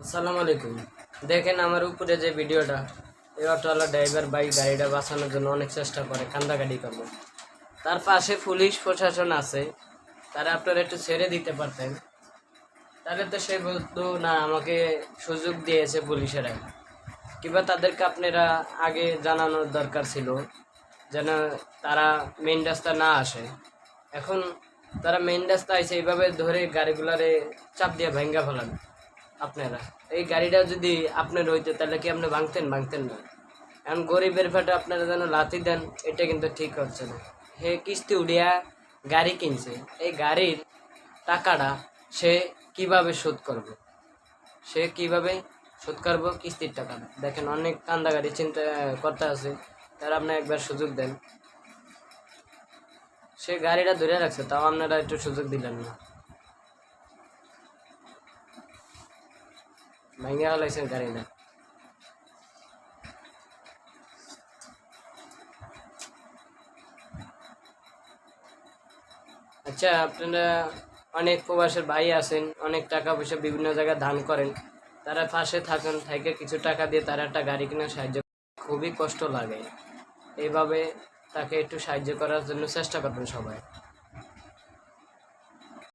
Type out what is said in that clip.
আসসালামু আলাইকুম। দেখেন আমার উপরে যে ভিডিওটা, এই অটোওয়ালা ড্রাইভার ভাই গাড়িটা বাঁচানোর জন্য অনেক চেষ্টা করে, কান্দাকাটি করে। তার পাশে পুলিশ প্রশাসন আছে, তারা আপনারা একটু ছেড়ে দিতে পারতেন। তাহলে তো সে বলতো না আমাকে সুযোগ দিয়েছে পুলিশেরা, কিংবা তাদেরকে আপনারা আগে জানানোর দরকার ছিল যেন তারা মেন রাস্তা না আসে। এখন তারা মেন রাস্তা আইসে এইভাবে ধরে গাড়িগুলারে চাপ দিয়ে ভেঙ্গা ফেলান। আপনারা এই গাড়িটা যদি আপনার হইতো তাহলে কি আপনি ভাঙতেন না। এখন গরিবের পেটে আপনারা যেন লাথি দেন, এটা কিন্তু ঠিক হচ্ছে না। হে কিস্তি উড়িয়া গাড়ি কিনছে, এই গাড়ির টাকাটা সে কিভাবে শোধ করবে, কিস্তির টাকা। দেখেন অনেক কান্দা গাড়ি চিন্তা করতে আছে, তারা আপনি একবার সুযোগ দেন। সে গাড়িটা ধরে রাখছে, তাও আপনারা একটু সুযোগ দিলেন না, ভেঙে ফেলাইছেন গাড়িটা। আচ্ছা, আপনারা অনেক প্রবাসের ভাই আছেন, অনেক টাকা পয়সা বিভিন্ন জায়গায় দান করেন, তারা পাশে থাকেন, থেকে কিছু টাকা দিয়ে তারা একটা গাড়ি কেনার সাহায্য। খুবই কষ্ট লাগে, এইভাবে তাকে একটু সাহায্য করার জন্য চেষ্টা করবেন সবাই।